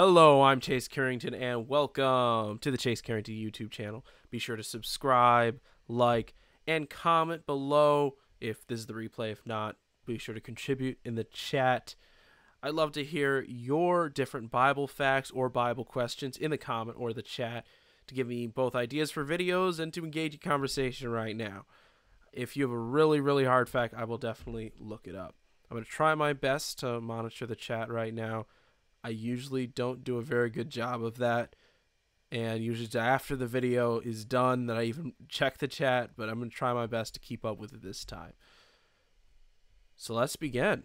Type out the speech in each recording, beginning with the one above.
Hello, I'm Chase Carrington, and welcome to the Chase Carrington YouTube channel. Be sure to subscribe, like, and comment below if this is the replay. If not, be sure to contribute in the chat. I'd love to hear your different Bible facts or Bible questions in the comment or the chat to give me both ideas for videos and to engage in conversation right now. If you have a really hard fact, I will definitely look it up. I'm going to try my best to monitor the chat right now. I usually don't do a very good job of that, and usually after the video is done that I even check the chat, but I'm going to try my best to keep up with it this time. So let's begin.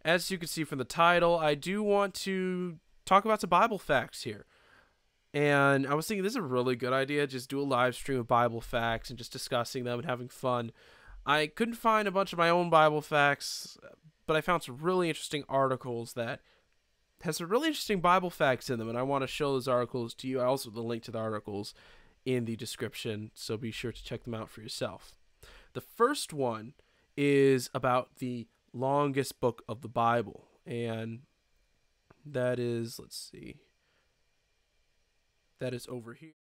As you can see from the title, I do want to talk about some Bible facts here. And I was thinking this is a really good idea, just do a live stream of Bible facts and just discussing them and having fun. I couldn't find a bunch of my own Bible facts, but I found some really interesting articles that has some really interesting Bible facts in them, and I want to show those articles to you. I also have the link to the articles in the description, so be sure to check them out for yourself. The first one is about the longest book of the Bible, and that is, let's see, that is over here.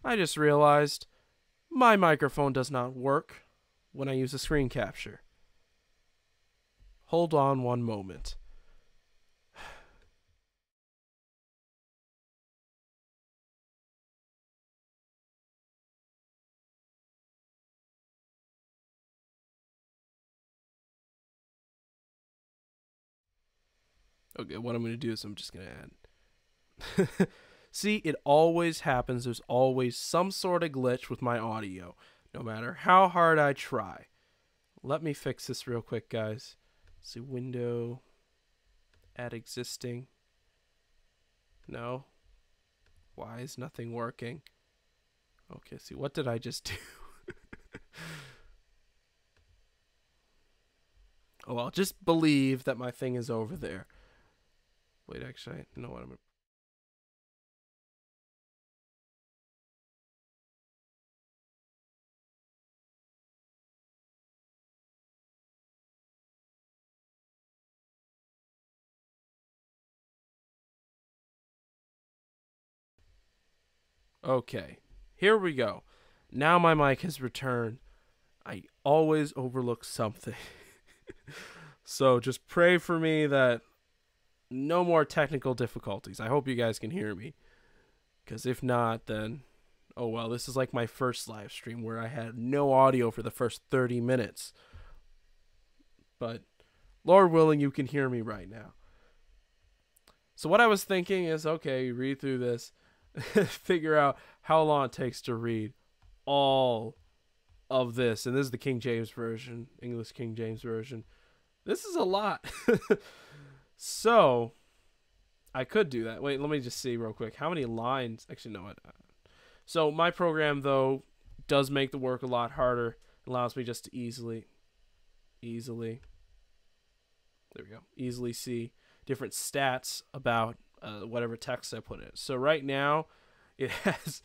I just realized my microphone does not work when I use a screen capture. Hold on one moment. Okay, what I'm going to do is I'm just going to add. See, it always happens. There's always some sort of glitch with my audio, no matter how hard I try. Let me fix this real quick, guys. See, window, add existing. No. Why is nothing working? Okay, see, what did I just do? Oh, well, just believe that my thing is over there. Wait, actually, I know what I'm... Okay, here we go. Now my mic has returned. I always overlook something. So just pray for me that no more technical difficulties. I hope you guys can hear me. Because if not, then, oh well, this is like my first live stream where I had no audio for the first 30 minutes. But Lord willing, you can hear me right now. So what I was thinking is, okay, read through this, figure out how long it takes to read all of this, and this is the King James Version, English King James Version. This is a lot. So I could do that. Wait, let me just see real quick. How many lines? Actually, no. So my program, though, does make the work a lot harder. It allows me just to easily, there we go, easily see different stats about whatever text I put in. So right now, it has,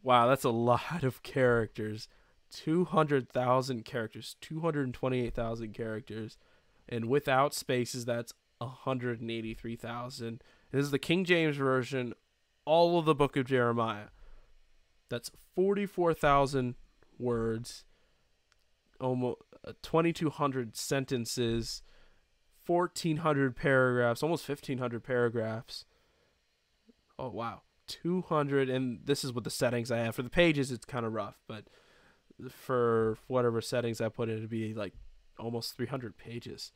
wow, that's a lot of characters. 200,000 characters, 228,000 characters. And without spaces, that's 183,000. This is the King James Version, all of the book of Jeremiah. That's 44,000 words, almost 2,200 sentences, 1,400 paragraphs, almost 1,500 paragraphs. Oh, wow. 200, and this is what the settings I have. For the pages, it's kind of rough, but for whatever settings I put in, it'd be like almost 300 pages.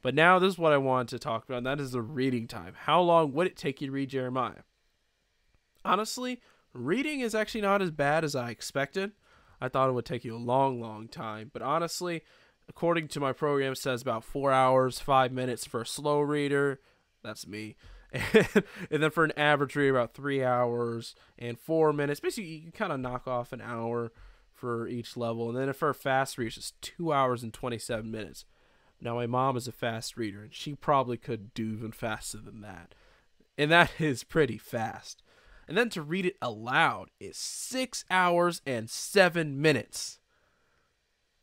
But now this is what I want to talk about, and that is the reading time. How long would it take you to read Jeremiah? Honestly, reading is actually not as bad as I expected. I thought it would take you a long, long time. But honestly, according to my program, it says about 4 hours, 5 minutes for a slow reader. That's me. And then for an average reader, about 3 hours and 4 minutes. Basically, you can kind of knock off an hour for each level. And then for a fast reader, it's just 2 hours and 27 minutes. Now, my mom is a fast reader, and she probably could do even faster than that. And that is pretty fast. And then to read it aloud is 6 hours and 7 minutes.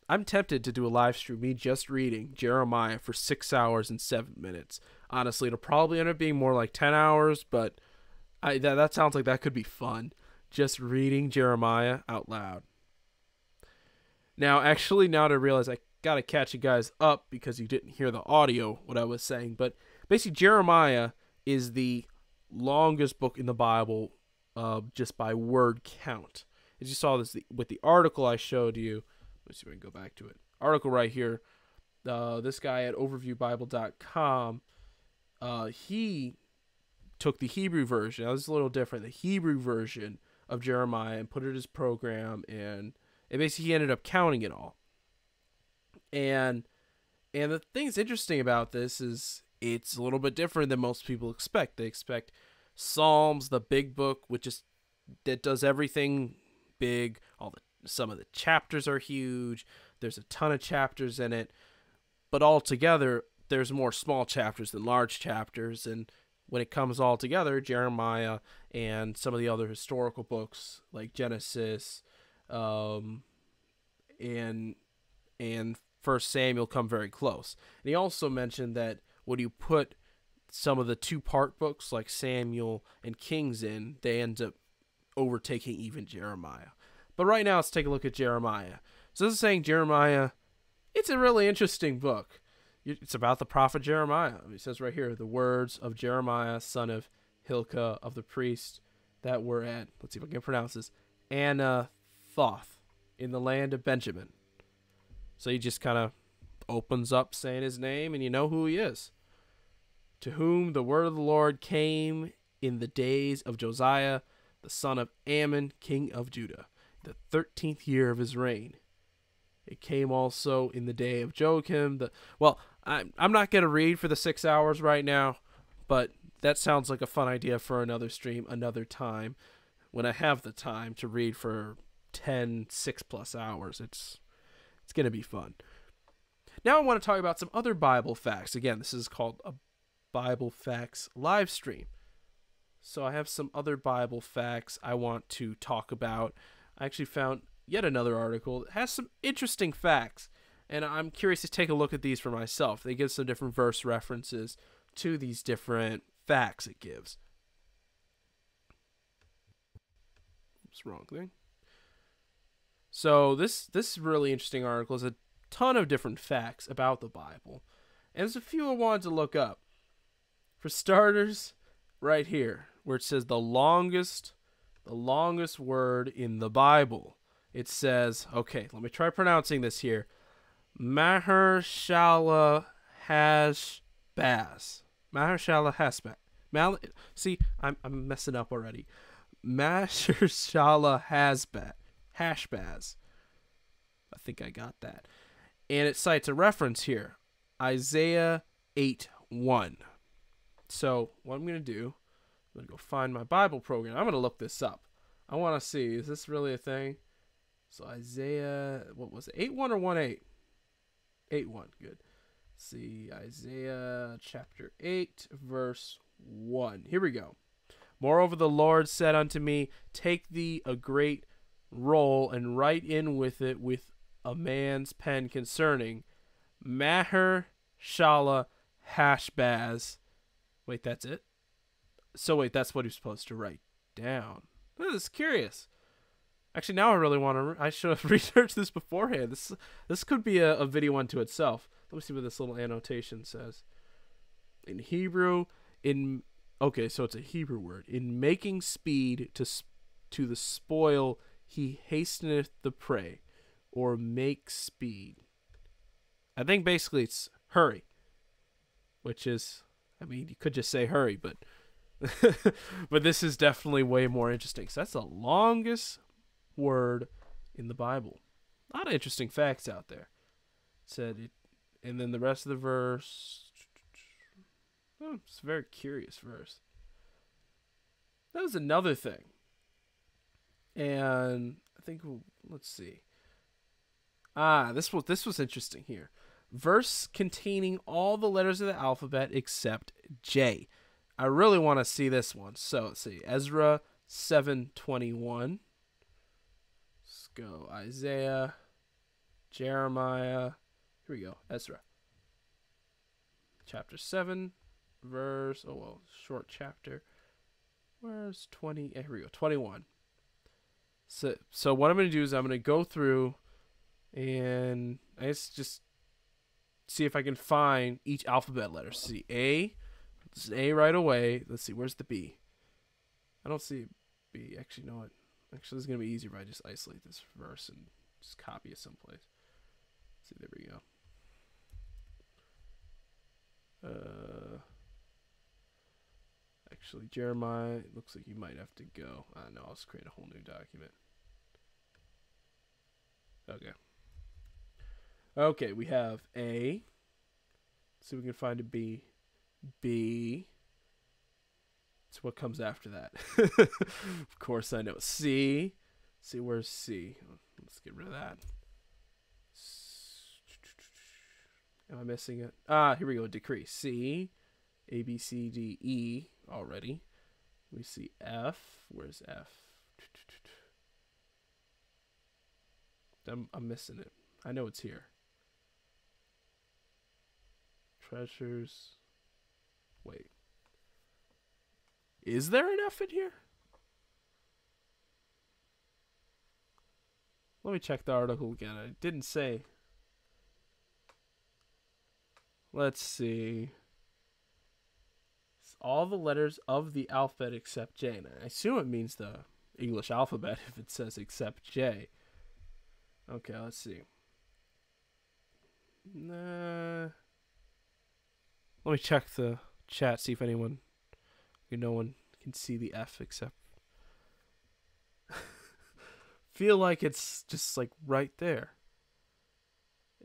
I'm tempted to do a live stream, me just reading Jeremiah for 6 hours and 7 minutes. Honestly, it'll probably end up being more like 10 hours, but that sounds like that could be fun. Just reading Jeremiah out loud. Now, actually, now that I realize I got to catch you guys up because you didn't hear the audio, what I was saying. But basically, Jeremiah is the longest book in the Bible just by word count. As you saw this with the article I showed you. Let's see if I can go back to it. Article right here. This guy at overviewbible.com, he took the Hebrew version. Now, this is a little different. The Hebrew version of Jeremiah and put it in his program, and basically he ended up counting it all. And the thing that's interesting about this is it's a little bit different than most people expect. They expect Psalms, the big book, that does everything big. Some of the chapters are huge. There's a ton of chapters in it. But altogether, there's more small chapters than large chapters. And when it comes all together, Jeremiah and some of the other historical books like Genesis and First Samuel come very close. And he also mentioned that when you put some of the two-part books like Samuel and Kings in, they end up overtaking even Jeremiah. But right now, let's take a look at Jeremiah. So this is saying Jeremiah, it's a really interesting book. It's about the prophet Jeremiah. It says right here, the words of Jeremiah, son of Hilkiah, of the priest that were at, let's see if I can pronounce this, Anathoth, in the land of Benjamin. So he just kind of opens up saying his name, and you know who he is. To whom the word of the Lord came in the days of Josiah, the son of Ammon, king of Judah, the 13th year of his reign. It came also in the day of Joachim. I'm not going to read for the 6 hours right now, but that sounds like a fun idea for another stream, another time, when I have the time to read for 10, 6+ hours. It's going to be fun. Now I want to talk about some other Bible facts. Again, this is called a Bible Facts live stream. So I have some other Bible facts I want to talk about. I actually found yet another article that has some interesting facts, and I'm curious to take a look at these for myself. They give some different verse references to these different facts it gives. Oops, wrong thing. So this really interesting article is a ton of different facts about the Bible, and there's a few I wanted to look up. For starters, right here, where it says the longest word in the Bible. It says, okay, let me try pronouncing this here. Maher-shalal-hash-baz. Maher-shalal-hash-baz. See, I'm messing up already. Maher-shalal-hash-baz. Hashbaz. I think I got that. And it cites a reference here, Isaiah 8:1. So what I'm going to do, I'm going to go find my Bible program. I'm going to look this up. I want to see, is this really a thing? So Isaiah, what was it, 8:1 or 1:8? 8:1, good. Let's see, Isaiah chapter 8, verse 1. Here we go. Moreover, the Lord said unto me, take thee a great roll and write in with it with a man's pen concerning Maher Shala Hashbaz. Wait, that's it? So wait, that's what he's supposed to write down. Oh, this is curious. Actually, now I really want to. I should have researched this beforehand. This could be a video unto itself. Let me see what this little annotation says. In Hebrew, okay, so it's a Hebrew word. In making speed to the spoil, he hasteneth the prey, or make speed. I think basically it's hurry, which is, I mean, you could just say hurry, but but this is definitely way more interesting. So that's the longest word in the Bible. A lot of interesting facts out there. It said it, and then the rest of the verse. Oh, it's a very curious verse. That was another thing. And I think let's see. This was interesting here. Verse containing all the letters of the alphabet except J. I really want to see this one. So let's see. Ezra 7:21. Let's go. Isaiah, Jeremiah. Here we go. Ezra. Chapter 7, verse. Oh well, short chapter. Where's 20? Here we go. 21. So what I'm going to do is I'm going to go through and I guess just see if I can find each alphabet letter. See A. There's an A right away. Let's see. Where's the B? I don't see B. Actually, no. Actually, this is going to be easier if I just isolate this verse and just copy it someplace. Let's see. There we go. Actually, Jeremiah, it looks like you might have to go. No, I'll just create a whole new document. Okay. Okay, we have A. Let's see if we can find a B. B. That's what comes after that. Of course I know. C. See, where's C? Let's get rid of that. Am I missing it? Here we go. Decree. C. A, B, C, D, E already. We see F. Where's F? I'm missing it. I know it's here. Treasures. Wait. Is there an F in here? Let me check the article again. I didn't say. Let's see. It's all the letters of the alphabet except J. And I assume it means the English alphabet if it says except J. Okay, let's see. Nah. Let me check the chat, see if anyone, no one can see the F except. Feel like it's just like right there.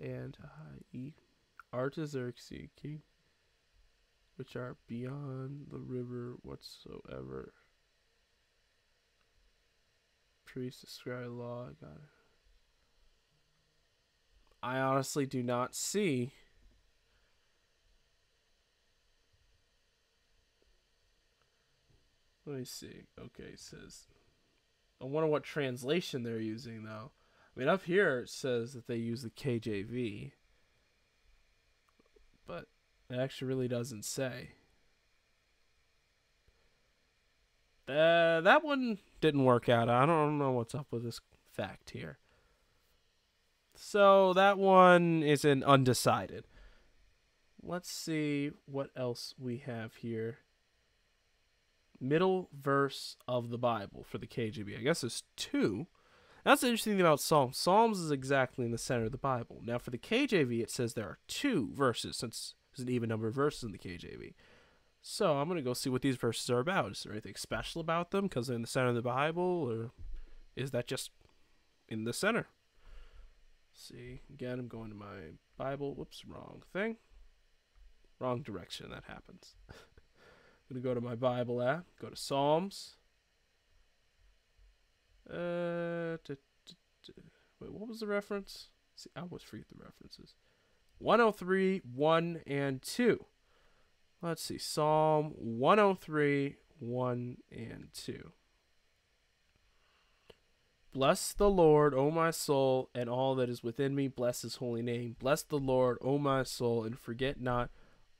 And E. Artaxerxes, king, which are beyond the river whatsoever. Priest, scribe, law, God. I honestly do not see. Let me see. Okay, it says. I wonder what translation they're using, though. I mean, up here it says that they use the KJV. But it actually really doesn't say. That one didn't work out. I don't know what's up with this fact here. So that one is an undecided. Let's see what else we have here. Middle verse of the Bible for the KJV. I guess there's two. That's the interesting thing about Psalms. Psalms is exactly in the center of the Bible. Now for the KJV, it says there are two verses, since there's an even number of verses in the KJV. So I'm going to go see what these verses are about. Is there anything special about them because they're in the center of the Bible? Or is that just in the center. See, again, I'm going to my Bible. Whoops, wrong thing. Wrong direction, that happens. I'm going to go to my Bible app, go to Psalms. Wait, what was the reference? See, I always forget the references. 103, 1 and 2. Let's see, Psalm 103, 1 and 2. Bless the Lord, O my soul, and all that is within me. Bless his holy name. Bless the Lord, O my soul, and forget not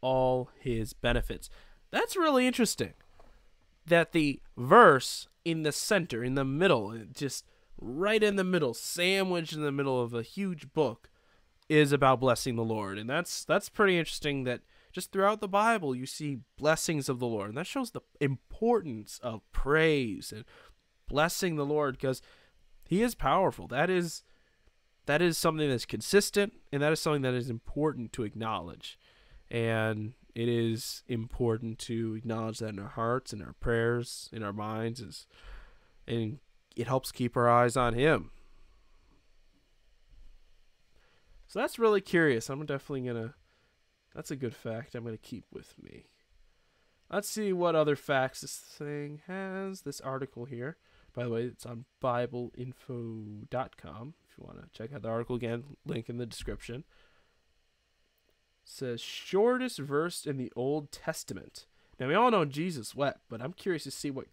all his benefits. That's really interesting. That the verse in the center, in the middle, just right in the middle, sandwiched in the middle of a huge book, is about blessing the Lord. And that's pretty interesting that just throughout the Bible you see blessings of the Lord. And that shows the importance of praise and blessing the Lord, because he is powerful. That is something that's consistent, and that is something that is important to acknowledge. And it is important to acknowledge that in our hearts, in our prayers, in our minds, and it helps keep our eyes on him. So that's really curious. I'm definitely gonna. That's a good fact I'm gonna keep with me. Let's see what other facts this thing has. This article here, by the way, it's on BibleInfo.com. If you want to check out the article again, link in the description. It says shortest verse in the Old Testament. Now we all know Jesus wept, but I'm curious to see what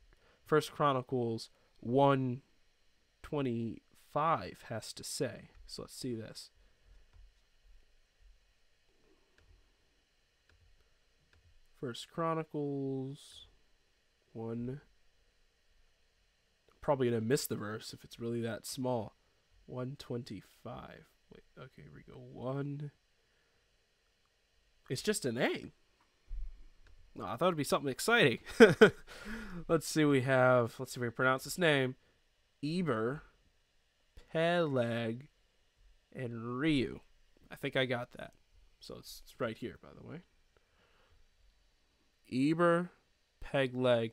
1 Chronicles 1:25 has to say. So let's see this. 1 Chronicles 1. Probably going to miss the verse if it's really that small. 125. Wait, okay, here we go. 1. It's just a name. No, I thought it'd be something exciting. Let's see if we can pronounce this name. Eber, Peleg, and Reu. I think I got that. So it's right here, by the way. Eber, Peleg.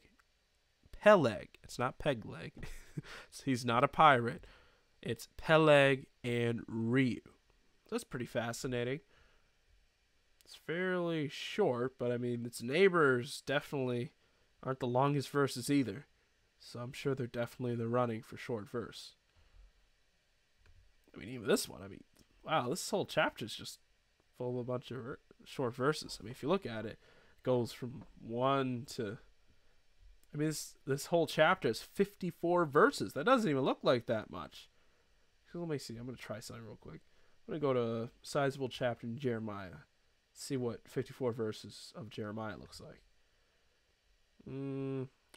It's not Pegleg. He's not a pirate. It's Peleg and Reu. That's pretty fascinating. It's fairly short, but I mean, its neighbors definitely aren't the longest verses either. So I'm sure they're definitely in the running for short verse. I mean, even this one, I mean, wow, this whole chapter is just full of a bunch of short verses. I mean, if you look at it, it goes from 1 to... I mean, this whole chapter is 54 verses. That doesn't even look like that much. So let me see. I'm going to try something real quick. I'm going to go to a sizable chapter in Jeremiah. See what 54 verses of Jeremiah looks like.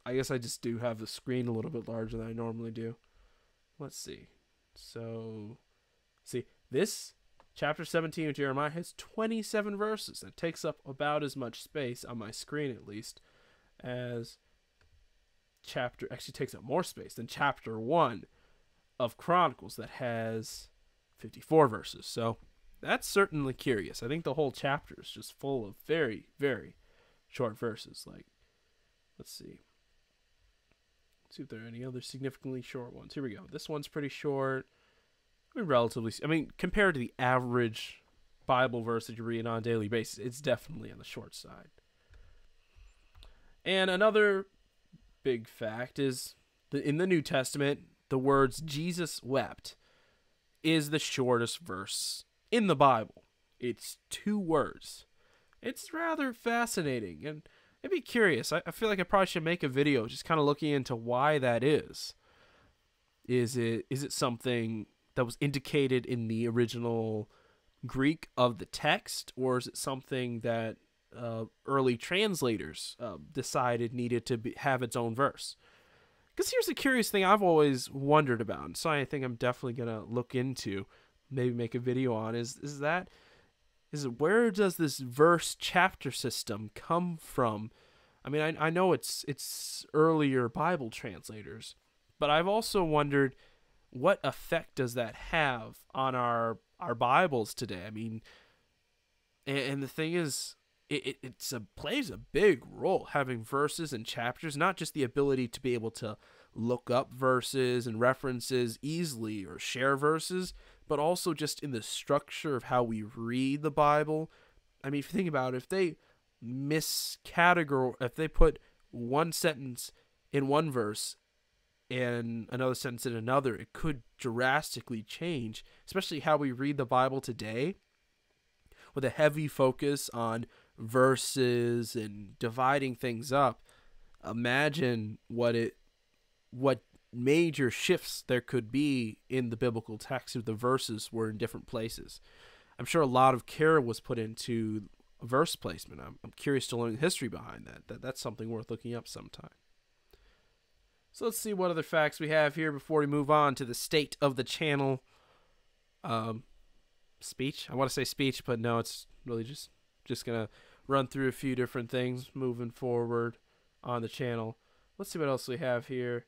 I guess I just do have the screen a little bit larger than I normally do. Let's see. So, see, this chapter 17 of Jeremiah has 27 verses. That takes up about as much space on my screen, at least, as actually takes up more space than chapter 1 of Chronicles that has 54 verses. So that's certainly curious. I think the whole chapter is just full of very, very short verses. Like, let's see if there are any other significantly short ones. Here we go. This one's pretty short. I mean, compared to the average Bible verse that you read on a daily basis, it's definitely on the short side. And another big fact is that in the New Testament, the words Jesus wept is the shortest verse in the Bible. It's 2 words. It's rather fascinating, and I'd be curious. I feel like I probably should make a video just kind of looking into why that is. Is it something that was indicated in the original Greek of the text, or is it something that early translators decided needed to have its own verse? Because here's a curious thing I've always wondered about, and so I think I'm definitely gonna look into, maybe make a video on. Is where does this verse chapter system come from? I mean, I know it's earlier Bible translators, but I've also wondered what effect does that have on our Bibles today. I mean, and the thing is, plays a big role, having verses and chapters, not just the ability to be able to look up verses and references easily or share verses, but also just in the structure of how we read the Bible. I mean, if you think about it, if they if they put one sentence in one verse and another sentence in another, it could drastically change, especially how we read the Bible today, with a heavy focus on verses and dividing things up. Imagine what major shifts there could be in the biblical text if the verses were in different places. I'm sure a lot of care was put into verse placement. I'm curious to learn the history behind that. That's something worth looking up sometime. So let's see what other facts we have here before we move on to the state of the channel. Speech. I want to say speech, but no, it's really just gonna run through a few different things moving forward on the channel. Let's see what else we have here.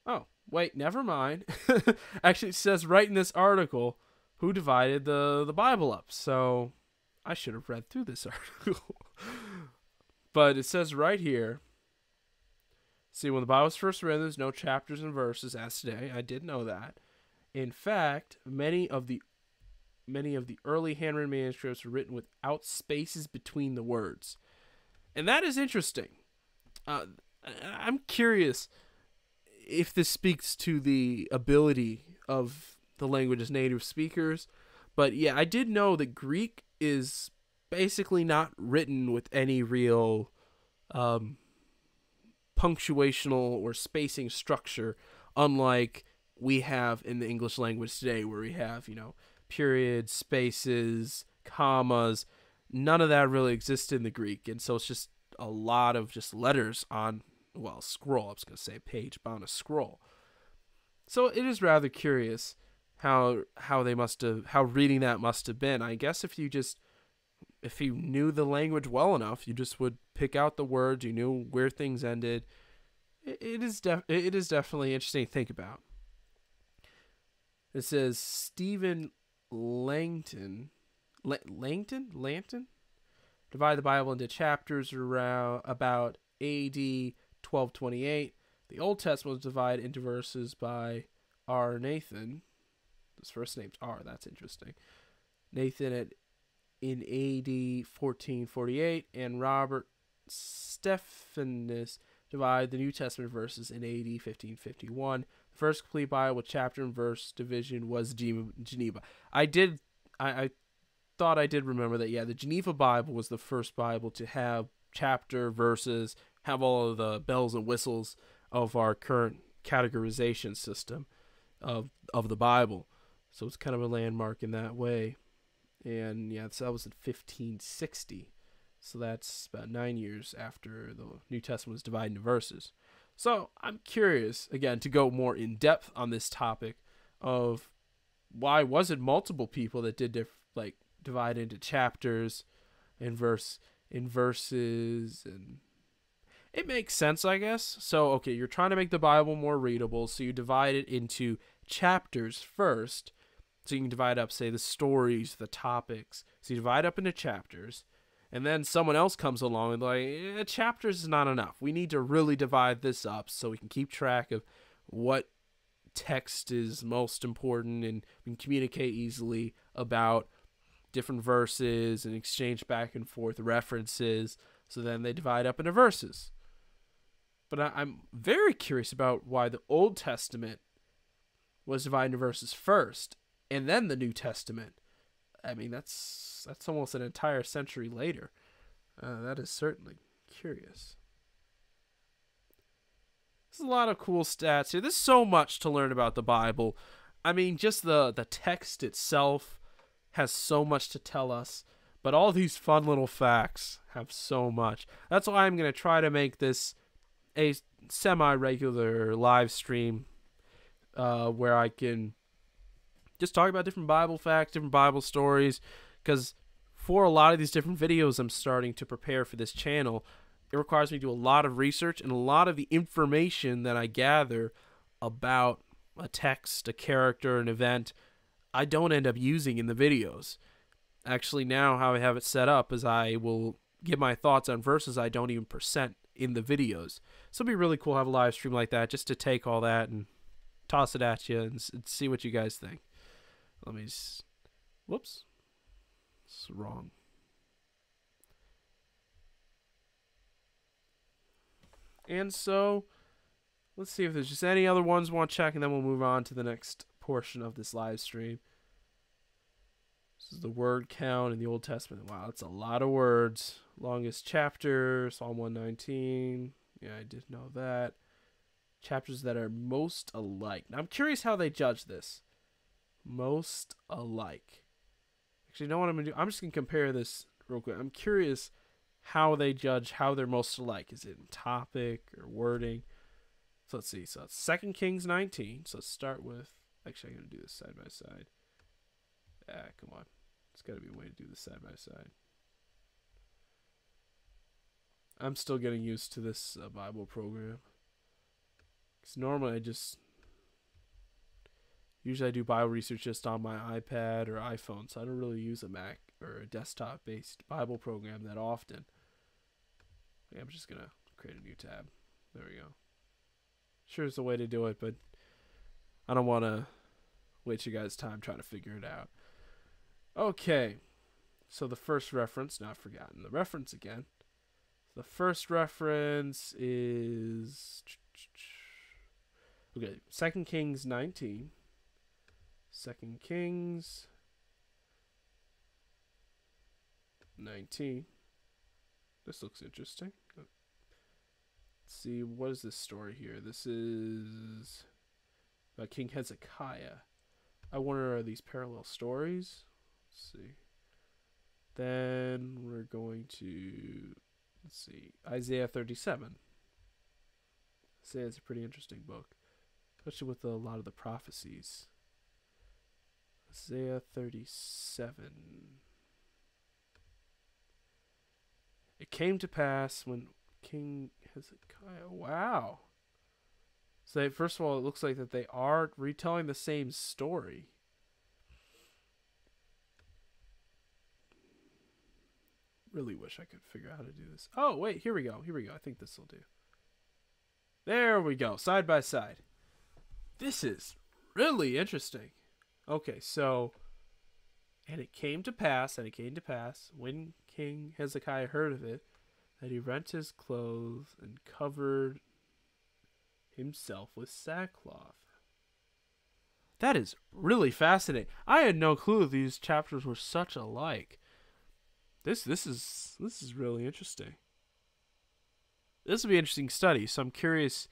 Oh, wait, never mind. Actually, it says right in this article who divided the Bible up. So I should have read through this article. But it says right here. See, when the Bible was first written, there's no chapters and verses as today. I did know that. In fact, many of the early handwritten manuscripts were written without spaces between the words. And that is interesting. I'm curious if this speaks to the ability of the language's native speakers. But yeah, I did know that Greek is basically not written with any real punctuational or spacing structure, unlike we have in the English language today, where we have, periods, spaces, commas. None of that really exists in the Greek, and so it's just a lot of just letters on, well, scroll. I was going to say page, but on a scroll. So it is rather curious how reading that must have been. I guess if you knew the language well enough, you just would pick out the words. You knew where things ended. It is definitely interesting to think about. It says Stephen Langton divided the Bible into chapters around about AD 1228. The Old Testament was divided into verses by R. Nathan. His first name's R. That's interesting. Nathan in AD 1448, and Robert Stephanus divided the New Testament verses in AD 1551. The first complete Bible with chapter and verse division was Geneva. I thought I did remember that. Yeah, the Geneva Bible was the first Bible to have chapter, verses, have all of the bells and whistles of our current categorization system of the Bible. So it's kind of a landmark in that way. And yeah, so that was in 1560. So that's about 9 years after the New Testament was divided into verses. So I'm curious, again, to go more in depth on this topic of why was it multiple people that did divide into chapters and verses, and it makes sense, I guess. So, okay, you're trying to make the Bible more readable, so you divide it into chapters first. So you can divide up, say, the stories, the topics. So you divide up into chapters, and then someone else comes along and chapters is not enough. We need to really divide this up so we can keep track of what text is most important, and we can communicate easily about different verses and exchange back and forth references. So then they divide up into verses. But I'm very curious about why the Old Testament was divided into verses first, and then the New Testament. I mean, that's almost an entire century later. That is certainly curious. There's a lot of cool stats here. There's so much to learn about the Bible. I mean, just the text itself has so much to tell us, but all these fun little facts have so much. That's why I'm going to try to make this a semi-regular live stream where I can just talk about different Bible facts, different Bible stories, because for a lot of these different videos I'm starting to prepare for this channel, it requires me to do a lot of research, and a lot of the information that I gather about a text, a character, an event, I don't end up using in the videos. Actually, now how I have it set up is I will give my thoughts on verses I don't even present in the videos. So it'd be really cool to have a live stream like that, just to take all that and toss it at you and see what you guys think. Let me just, whoops, it's wrong. And so let's see if there's just any other ones we want to check, and then we'll move on to the next portion of this live stream. This is the word count in the Old Testament. Wow, that's a lot of words. Longest chapter, Psalm 119. Yeah, I did know that. Chapters that are most alike. Now, I'm curious how they judge this. Most alike. Actually, you know what I'm going to do? I'm just going to compare this real quick. I'm curious how they judge how they're most alike. Is it in topic or wording? So let's see. So it's 2 Kings 19. So let's start with... Actually, I'm going to do this side by side. Come on. There's got to be a way to do this side by side. I'm still getting used to this Bible program. Because normally usually I do Bible research just on my iPad or iPhone, so I don't really use a Mac or a desktop-based Bible program that often. I'm just going to create a new tab. There we go. Sure, there's a way to do it, but I don't want to waste you guys' time trying to figure it out. Okay, so the first reference, now I've forgotten the reference again. The first reference is... Okay, 2 Kings 19. 2 Kings 19. This looks interesting. Let's see, what is this story here? This is about King Hezekiah. I wonder, are these parallel stories? Let's see. Then we're going to, let's see, Isaiah 37. Isaiah is a pretty interesting book, especially with a lot of the prophecies. Isaiah 37. It came to pass when King Hezekiah, wow. So first of all, it looks like that they are retelling the same story. Really wish I could figure out how to do this. Oh, wait, here we go. Here we go. I think this will do. There we go. Side by side. This is really interesting. Okay, so, and it came to pass, when King Hezekiah heard of it, that he rent his clothes and covered himself with sackcloth. That is really fascinating. I had no clue these chapters were such alike. This is really interesting. This will be an interesting study. So I'm curious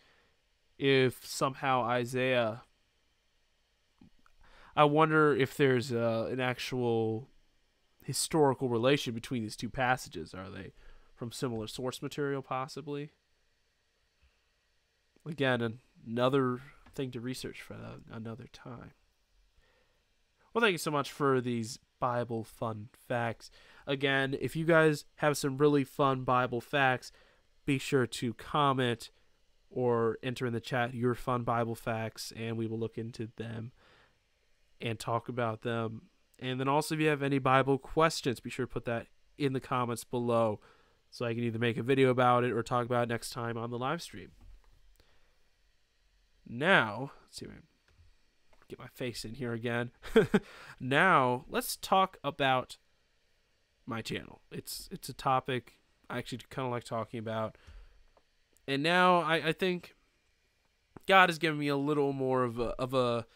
if somehow Isaiah, I wonder if there's an actual historical relation between these two passages. Are they from similar source material, possibly? Again, another thing to research for another time. Well, thank you so much for these Bible fun facts. Again, if you guys have some really fun Bible facts, be sure to comment or enter in the chat your fun Bible facts, and we will look into them and talk about them. And then also, if you have any Bible questions, be sure to put that in the comments below so I can either make a video about it or talk about it next time on the live stream. Now, let's see if I can get my face in here again. Now, let's talk about my channel. It's a topic I actually kind of like talking about. And now I think God has given me a little more of a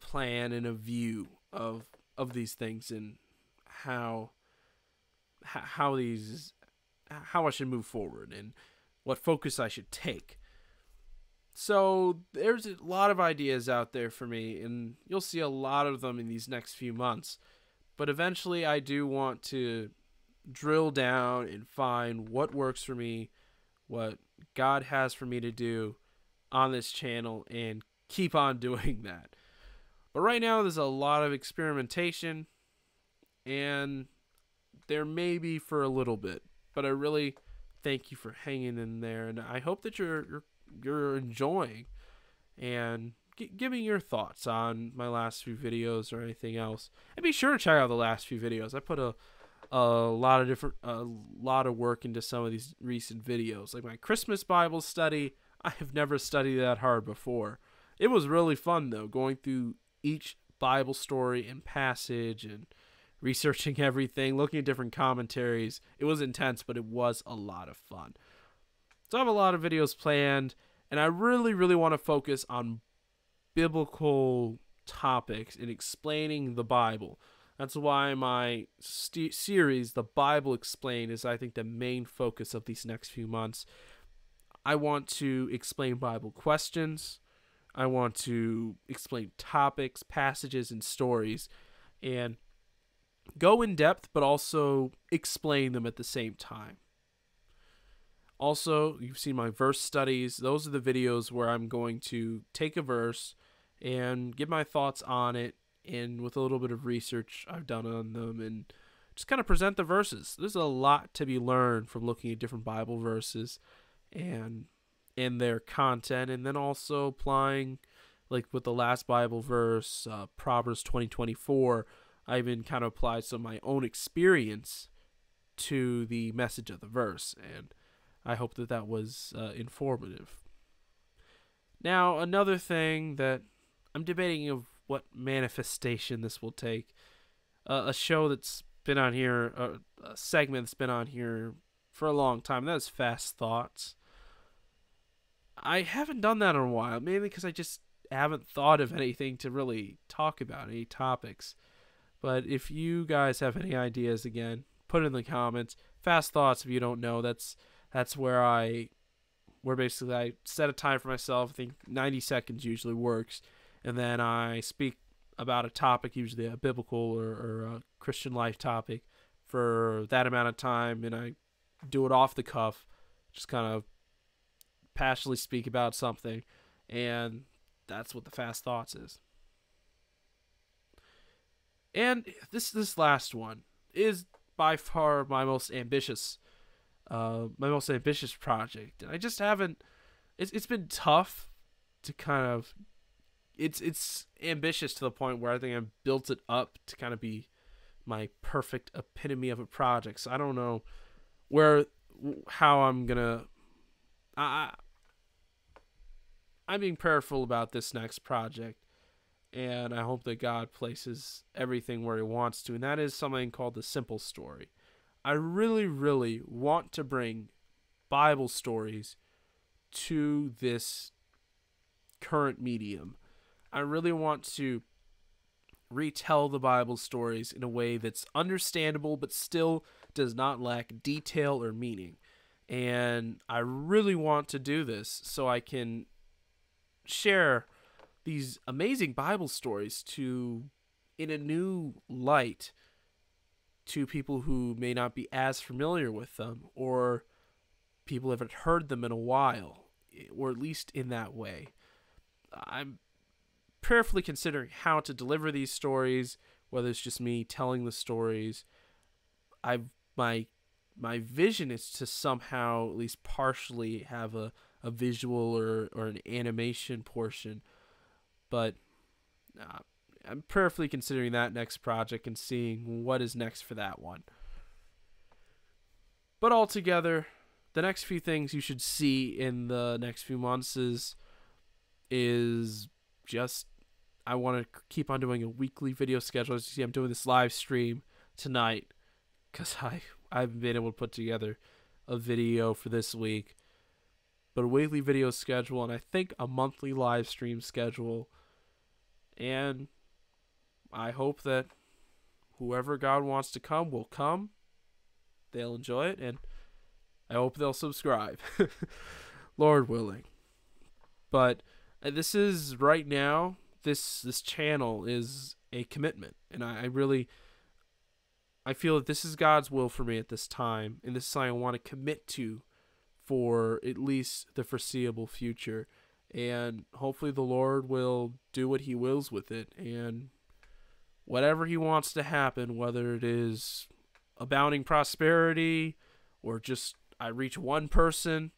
plan and a view of these things and how I should move forward and what focus I should take. So there's a lot of ideas out there for me, and you'll see a lot of them in these next few months. But eventually I do want to drill down and find what works for me, what God has for me to do on this channel, and keep on doing that. But right now there's a lot of experimentation, and there may be for a little bit. But I really thank you for hanging in there, and I hope that you're enjoying and give me your thoughts on my last few videos or anything else. And be sure to check out the last few videos. I put a a lot of work into some of these recent videos. Like my Christmas Bible study, I have never studied that hard before. It was really fun though, going through each Bible story and passage and researching everything, looking at different commentaries. It was intense, but it was a lot of fun. So I have a lot of videos planned, and I really, really want to focus on biblical topics and explaining the Bible. That's why my series, The Bible Explained, is I think the main focus of these next few months. I want to explain Bible questions. I want to explain topics, passages, and stories, and go in depth, but also explain them at the same time. Also, you've seen my verse studies. Those are the videos where I'm going to take a verse and give my thoughts on it, and with a little bit of research I've done on them, and just kind of present the verses. There's a lot to be learned from looking at different Bible verses and their content, and then also applying, like with the last Bible verse, Proverbs 20:24. I even kind of applied some of my own experience to the message of the verse, and I hope that that was informative. Now, another thing that I'm debating of what manifestation this will take. A show that's been on here, a segment that's been on here for a long time, that is Fast Thoughts. I haven't done that in a while, mainly because I just haven't thought of anything to really talk about, any topics. But if you guys have any ideas, again, put it in the comments. Fast Thoughts, if you don't know, that's where basically I set a time for myself. I think 90 seconds usually works. And then I speak about a topic, usually a biblical or a Christian life topic, for that amount of time. And I do it off the cuff, just kind of passionately speak about something. And that's what the Fast Thoughts is. And this last one is by far my most ambitious project. And I just haven't. It's been tough to kind of. It's ambitious to the point where I think I've built it up to kind of be my perfect epitome of a project. So I don't know how I'm gonna. I'm being prayerful about this next project, and I hope that God places everything where He wants to, and that is something called the simple story. I really, really want to bring Bible stories to this current medium. I really want to retell the Bible stories in a way that's understandable but still does not lack detail or meaning. And I really want to do this so I can share these amazing Bible stories in a new light to people who may not be as familiar with them, or people haven't heard them in a while, or at least in that way. I'm prayerfully considering how to deliver these stories, whether it's just me telling the stories. My vision is to somehow at least partially have a visual or an animation portion, but I'm prayerfully considering that next project and seeing what is next for that one. But altogether, the next few things you should see in the next few months is just, I want to keep on doing a weekly video schedule. As you see, I'm doing this live stream tonight because I haven't been able to put together a video for this week. But a weekly video schedule, and I think a monthly live stream schedule. And I hope that whoever God wants to come will come. They'll enjoy it, and I hope they'll subscribe. Lord willing. But this is, right now, this channel is a commitment. And I feel that this is God's will for me at this time. And this is something I want to commit to for at least the foreseeable future. And hopefully the Lord will do what He wills with it. And whatever He wants to happen, whether it is abounding prosperity or just I reach one person,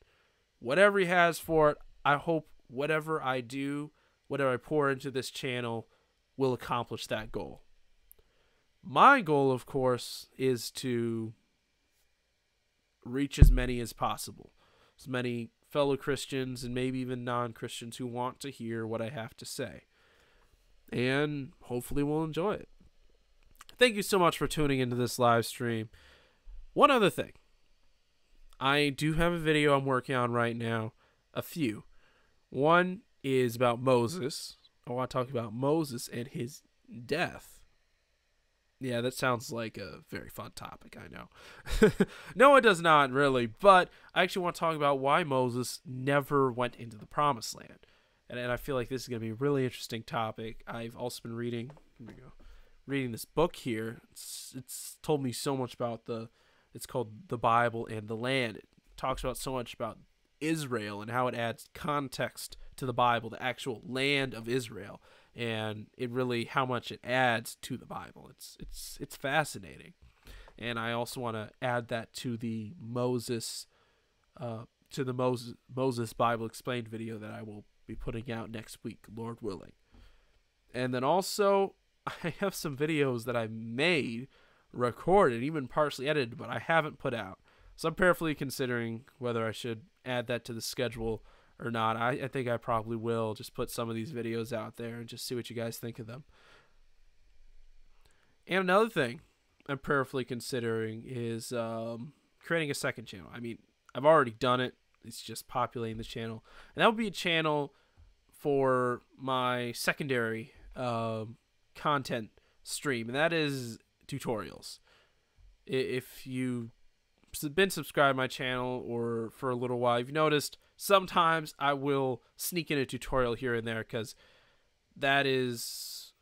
whatever He has for it, I hope whatever I do, whatever I pour into this channel, will accomplish that goal. My goal, of course, is to reach as many as possible, as many fellow Christians and maybe even non-Christians who want to hear what I have to say, and hopefully will enjoy it. Thank you so much for tuning into this live stream. One other thing, I do have a video I'm working on right now, a few. One is about Moses. I want to talk about Moses and his death. Yeah, that sounds like a very fun topic, I know. No, it does not really, but I actually want to talk about why Moses never went into the Promised Land. And I feel like this is going to be a really interesting topic. I've also been reading this book here. It's told me so much about it's called The Bible and the Land. It talks about so much about Israel and how it adds context to the Bible, the actual land of Israel, and it really how much it adds to the Bible. It's fascinating, and I also want to add that to the Moses Bible Explained video that I will be putting out next week, Lord willing. And then also I have some videos that I made, recorded, even partially edited, but I haven't put out. So I'm prayerfully considering whether I should add that to the schedule or not. I think I probably will just put some of these videos out there and just see what you guys think of them. And another thing I'm prayerfully considering is creating a second channel. I mean, I've already done it. It's just populating the channel. And that would be a channel for my secondary content stream, and that is tutorials. If you've been subscribed to my channel or for a little while, you've noticed sometimes I will sneak in a tutorial here and there because that is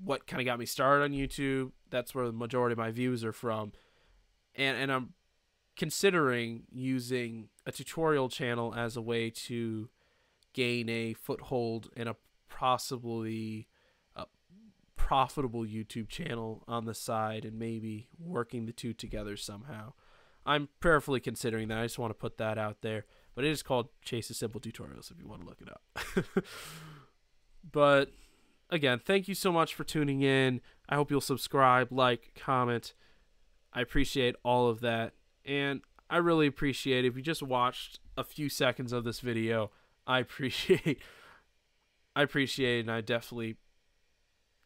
what kind of got me started on YouTube. That's where the majority of my views are from, and I'm considering using a tutorial channel as a way to gain a foothold in a possibly profitable YouTube channel on the side, and maybe working the two together somehow. I'm prayerfully considering that. I just want to put that out there. But it is called Chase's Simple Tutorials if you want to look it up. But again, thank you so much for tuning in. I hope you'll subscribe, like, comment. I appreciate all of that. And I really appreciate if you just watched a few seconds of this video. I appreciate it, and I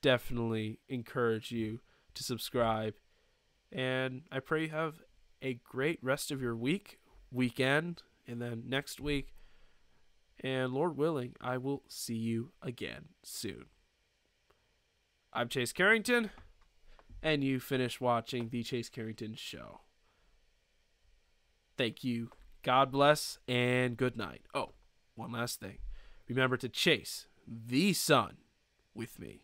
definitely encourage you to subscribe. And I pray you have a great rest of your weekend, and then next week. And Lord willing, I will see you again soon. I'm Chase Carrington, and you finished watching The Chase Carrington Show. Thank you. God bless, and good night. Oh, one last thing. Remember to chase the sun with me.